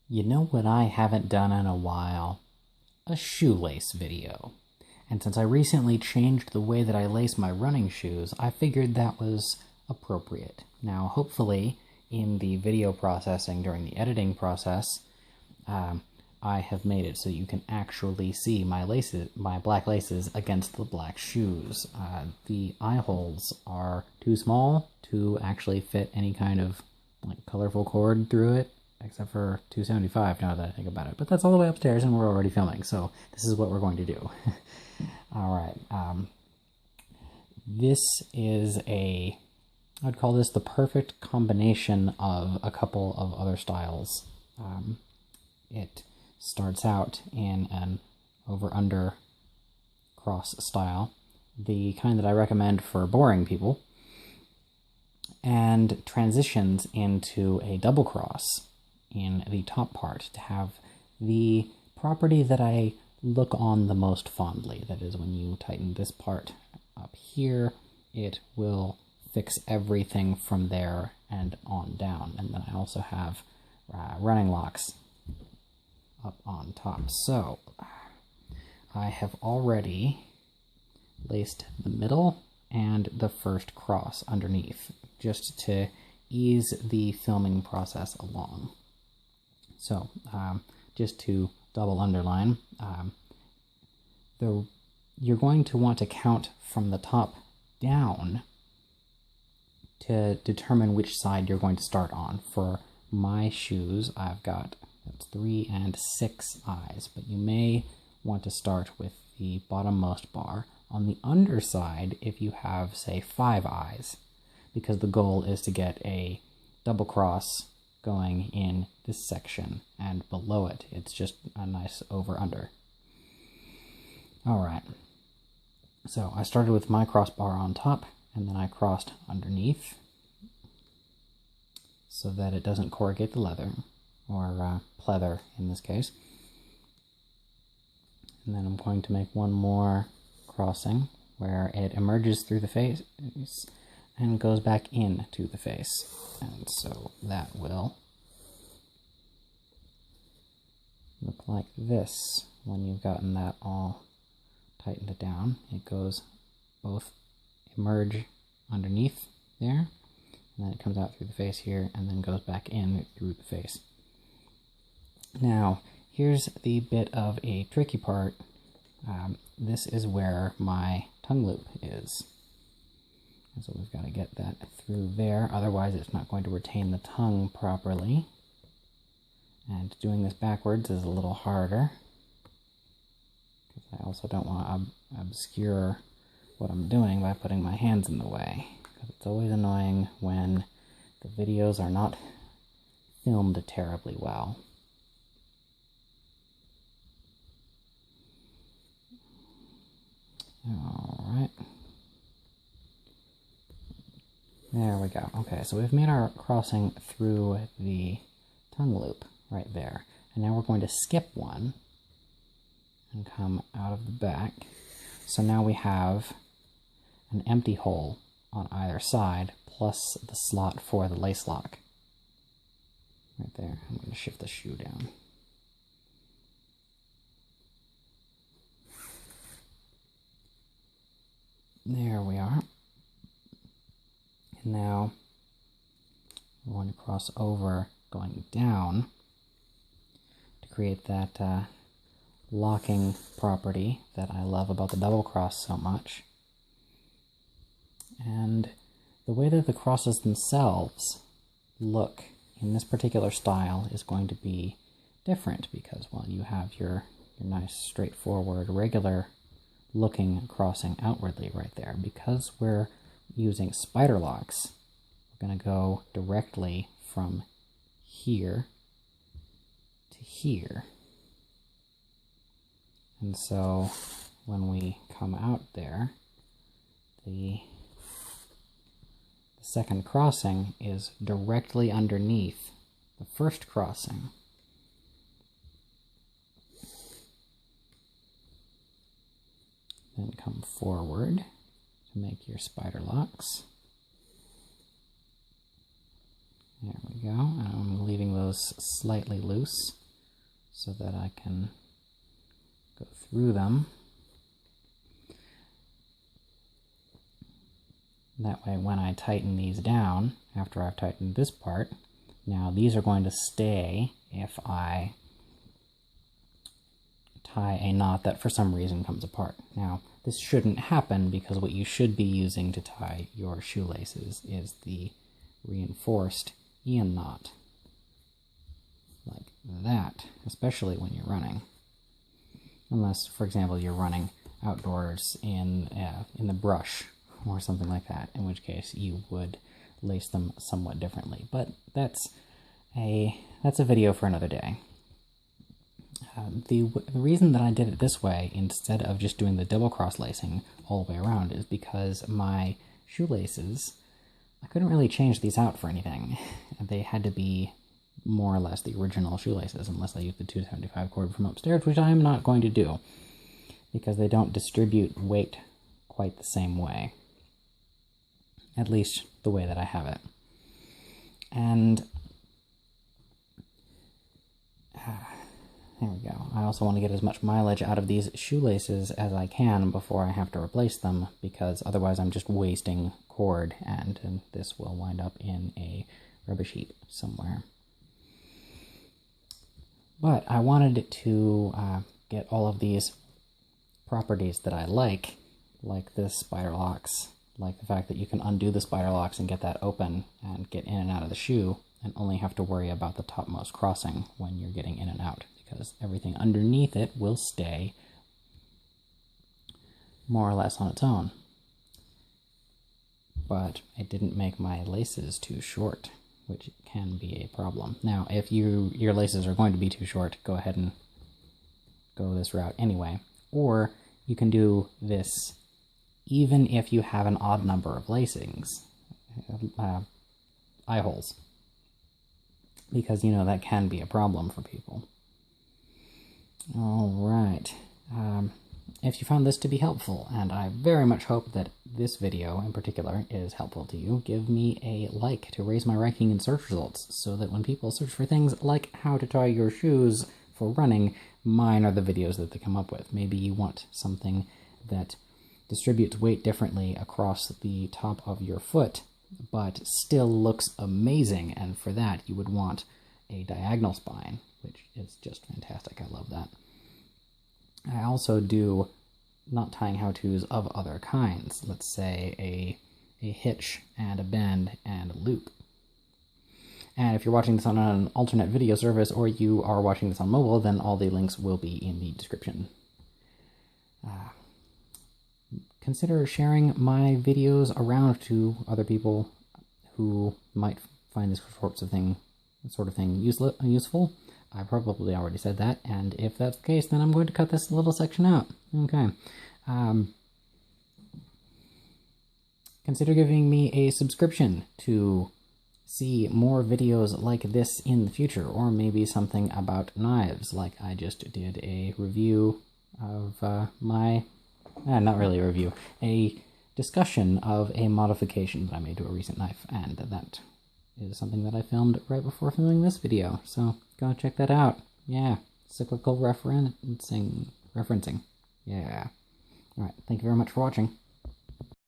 You know what I haven't done in a while? A shoelace video. And since I recently changed the way that I lace my running shoes, I figured that was appropriate. Now, hopefully, in the video processing during the editing process, I have made it so you can actually see my laces, my black laces against the black shoes. The eye holes are too small to actually fit any kind of colorful cord through it, except for 275 now that I think about it. But that's all the way upstairs and we're already filming, so this is what we're going to do. Alright, this is I'd call this the perfect combination of a couple of other styles. It starts out in an over-under cross style, the kind that I recommend for boring people, and transitions into a double cross in the top part to have the property that I look on the most fondly. That is, when you tighten this part up here, it will fix everything from there and on down. And then I also have running locks up on top. So I have already laced the middle and the first cross underneath, just to ease the filming process along. So just to double underline, you're going to want to count from the top down to determine which side you're going to start on. For my shoes, I've got 3 and 6 eyes, but you may want to start with the bottommost bar on the underside if you have, say, 5 eyes, because the goal is to get a double cross going in this section, and below it, it's just a nice over-under. Alright, so I started with my crossbar on top, and then I crossed underneath so that it doesn't corrugate the leather, or pleather in this case. And then I'm going to make one more crossing where it emerges through the face and goes back into the face. And so that will look like this when you've gotten that all tightened down. It goes both emerge underneath there, and then it comes out through the face here and then goes back in through the face. Now, here's the bit of a tricky part. This is where my tongue loop is. And so we've got to get that through there, otherwise it's not going to retain the tongue properly. And doing this backwards is a little harder, because I also don't want to obscure what I'm doing by putting my hands in the way. Because it's always annoying when the videos are not filmed terribly well. Alright. There we go. Okay, so we've made our crossing through the tongue loop right there. And now we're going to skip one and come out of the back. So now we have an empty hole on either side, plus the slot for the lace lock. Right there. I'm going to shift the shoe down. There we are. And now we're going to cross over going down to create that locking property that I love about the double cross so much. And the way that the crosses themselves look in this particular style is going to be different, because, well, you have your nice straightforward regular looking crossing outwardly right there. Because we're using spider locks, we're going to go directly from here to here. And so when we come out there, the second crossing is directly underneath the first crossing. Then come forward to make your spider locks. There we go. And I'm leaving those slightly loose so that I can go through them. That way when I tighten these down, after I've tightened this part, now these are going to stay if I tie a knot that for some reason comes apart. Now, this shouldn't happen because what you should be using to tie your shoelaces is the reinforced Ian knot. Like that, especially when you're running. Unless, for example, you're running outdoors in the brush or something like that, in which case you would lace them somewhat differently. But that's a video for another day. The reason that I did it this way instead of just doing the double cross lacing all the way around is because my shoelaces, I couldn't really change these out for anything. They had to be more or less the original shoelaces unless I use the 275 cord from upstairs, which I am not going to do because they don't distribute weight quite the same way. At least the way that I have it. And there we go. I also want to get as much mileage out of these shoelaces as I can before I have to replace them, because otherwise I'm just wasting cord, and this will wind up in a rubbish heap somewhere. But I wanted to get all of these properties that I like this spider locks, like the fact that you can undo the spider locks and get that open and get in and out of the shoe, and only have to worry about the topmost crossing when you're getting in and out, because everything underneath it will stay more or less on its own. But it didn't make my laces too short, which can be a problem. Now, if your laces are going to be too short, go ahead and go this route anyway. Or you can do this even if you have an odd number of lacings, eye holes, because, you know, that can be a problem for people. All right. If you found this to be helpful, and I very much hope that this video in particular is helpful to you, give me a like to raise my ranking in search results, so that when people search for things like how to tie your shoes for running, mine are the videos that they come up with. Maybe you want something that distributes weight differently across the top of your foot, but still looks amazing, and for that you would want a diagonal spine, which is just fantastic. I love that. I also do knot tying how-tos of other kinds. Let's say a hitch and a bend and a loop. And if you're watching this on an alternate video service, or you are watching this on mobile, then all the links will be in the description. Consider sharing my videos around to other people who might find this sort of thing useful. I probably already said that, and if that's the case, then I'm going to cut this little section out. Okay. Consider giving me a subscription to see more videos like this in the future, or maybe something about knives, like I just did a review of not really a review, a discussion of a modification that I made to a recent knife, and that is something that I filmed right before filming this video, so go check that out. Yeah, cyclical referencing. Yeah. Alright, thank you very much for watching.